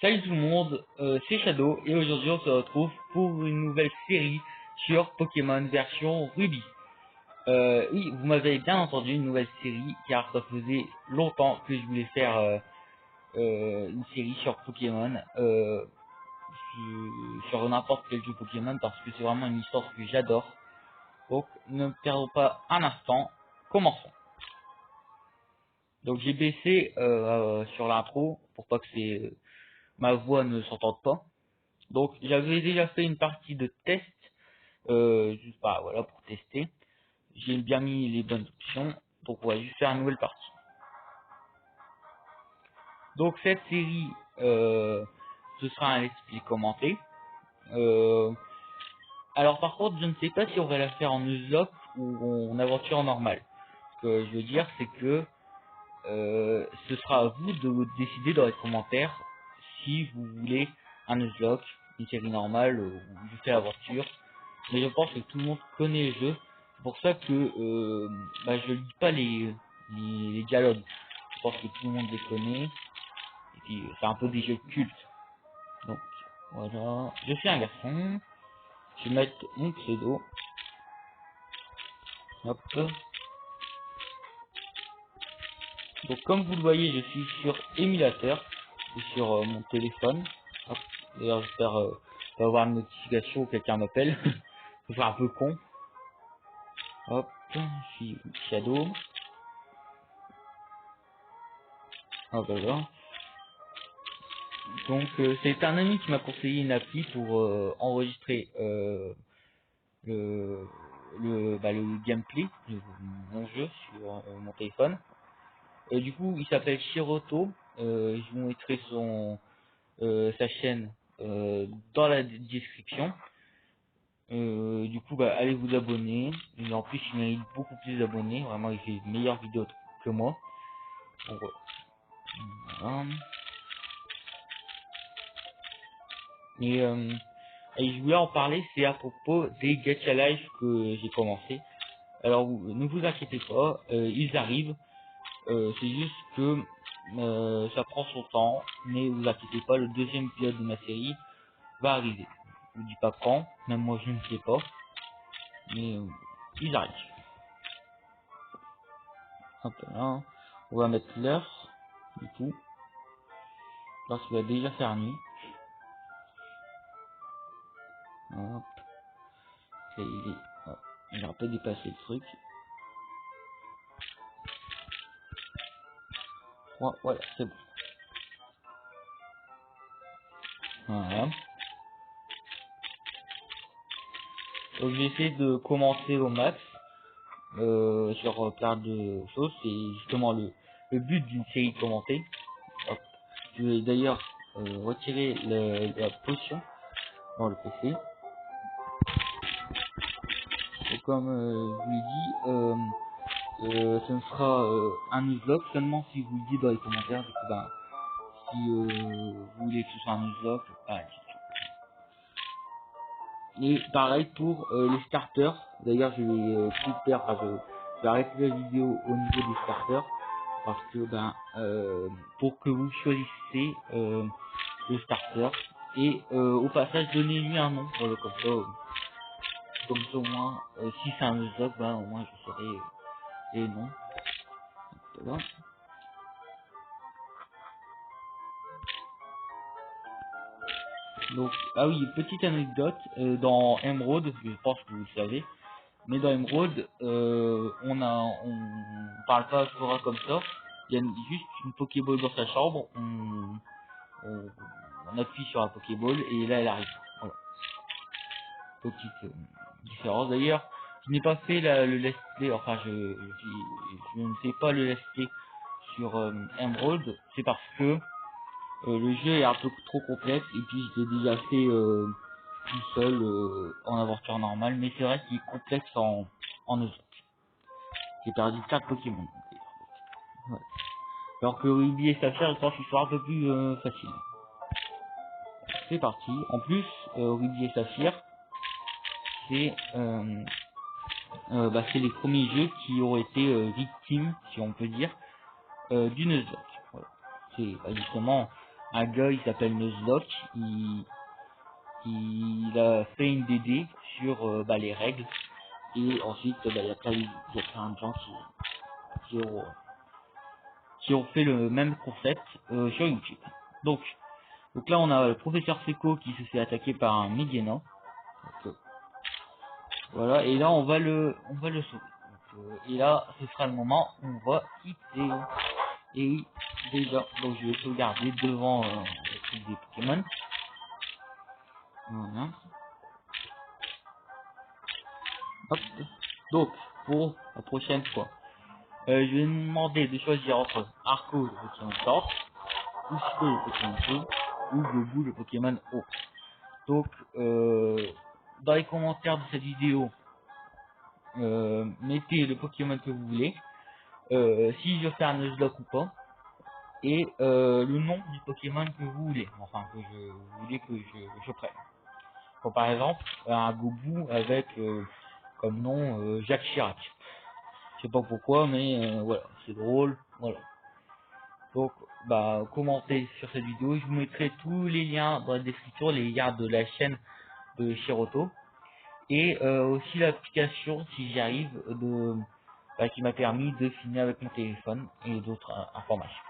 Salut tout le monde, c'est Shadow et aujourd'hui on se retrouve pour une nouvelle série sur Pokémon version Ruby. Oui, vous m'avez bien entendu, une nouvelle série car ça faisait longtemps que je voulais faire une série sur Pokémon, sur n'importe quel jeu Pokémon parce que c'est vraiment une licence que j'adore. Donc ne perdons pas un instant, commençons. Donc j'ai baissé sur l'intro pour pas que ma voix ne s'entende pas. Donc j'avais déjà fait une partie de test, juste voilà pour tester. J'ai bien mis les bonnes options, donc on va juste faire une nouvelle partie. Donc cette série, ce sera un let's play commenté. Euh, alors par contre, je ne sais pas si on va la faire en Nuzlocke ou en aventure normale. Ce que je veux dire, c'est que ce sera à vous de décider dans les commentaires si vous voulez un Nuzlocke, une série normale ou juste l'aventure. Mais je pense que tout le monde connaît le jeu. C'est pour ça que je lis pas les dialogues. Je pense que tout le monde les connaît. Et puis c'est un peu des jeux cultes. Donc voilà. Je suis un garçon. Je vais mettre mon pseudo. Hop. Donc comme vous le voyez, je suis sur émulateur. Et sur mon téléphone. Hop. D'ailleurs j'espère pas avoir une notification ou quelqu'un m'appelle. C'est un peu con. Hop. Je suis Shadow. Hop là. Donc c'est un ami qui m'a conseillé une appli pour enregistrer le le gameplay de mon jeu sur mon téléphone. Et du coup il s'appelle Shiroto. Je vous mettrai sa chaîne dans la description. Du coup allez vous abonner. Et en plus il mérite beaucoup plus d'abonnés. Vraiment il fait de meilleures vidéos que moi. Donc, voilà. Et je voulais en parler, c'est à propos des Gacha Live que j'ai commencé. Alors ne vous inquiétez pas, ils arrivent. C'est juste que ça prend son temps, mais vous inquiétez pas, le deuxième épisode de ma série va arriver. Je vous dis pas quand, même moi je ne sais pas, mais ils arrivent. Hop là, on va mettre l'heure, du coup, parce qu'il va déjà faire nuit. Hop, il a un peu dépassé le truc. Voilà, c'est bon. Voilà. Donc j'essaie de commencer au max sur plein de choses. C'est justement le but d'une série commentée. Hop. Je vais d'ailleurs retirer la potion dans le PC. Et comme je vous l'ai dit, ce ne sera un newsvlog seulement si vous le dites dans les commentaires. Du coup, si vous voulez que ce soit un newsvlog, pareil. Et pareil pour les starters. D'ailleurs, je vais plus faire, je vais arrêter la vidéo au niveau des starters parce que pour que vous choisissez le starter et au passage donnez-lui un nom, comme ça au moins si c'est un stock, au moins je saurai les noms. Voilà. Donc ah oui, petite anecdote dans Emerald, je pense que vous le savez. Mais dans Emerald, on parle pas à Sora comme ça. Il y a juste une Pokéball dans sa chambre. On appuie sur la Pokéball et là elle arrive. Voilà. Petite différence. D'ailleurs, je n'ai pas fait le let's play. Enfin, je ne fais pas le let's play sur Emerald. C'est parce que le jeu est un peu trop complexe et puis je l'ai déjà fait tout seul en aventure normale. Mais c'est vrai qu'il est complexe en Nuzlocke. J'ai perdu 4 Pokémon. Ouais. Alors que Ruby et Saphir, je pense qu'ils sont un peu plus faciles. C'est parti. En plus, Ruby et Saphir, c'est c'est les premiers jeux qui ont été victimes, si on peut dire, du Nuzlocke. Voilà. C'est justement un gars, il s'appelle Nuzlocke, il a fait une DD sur les règles, et ensuite il y a plein de gens qui ont fait le même concept sur YouTube. Donc là on a le professeur Seco qui se fait attaquer par un Mégéna. Voilà, et là on va le sauver. Et là ce sera le moment où on va quitter. Et oui, déjà, donc je vais sauvegarder devant le truc des Pokémon. Voilà. Hop. Donc, pour la prochaine fois, je vais vous demander de choisir entre Arco, le Pokémon Torche, ou Psycho, le Pokémon Feu, ou Gobu, le Pokémon Eau. Donc, dans les commentaires de cette vidéo, mettez le Pokémon que vous voulez, si je fais un Nuzlocke ou pas, et le nom du Pokémon que vous voulez, enfin que vous voulez que je prenne. Comme par exemple un Gobu avec comme nom Jacques Chirac. Je sais pas pourquoi, mais voilà, c'est drôle, voilà. Donc, commentez sur cette vidéo, je vous mettrai tous les liens dans la description, les liens de la chaîne de Shiroto, et aussi l'application, si j'y arrive, qui m'a permis de filmer avec mon téléphone et d'autres informations.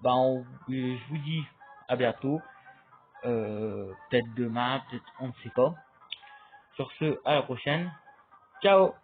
Bon, je vous dis à bientôt, peut-être demain, peut-être on ne sait pas. Sur ce, à la prochaine, ciao!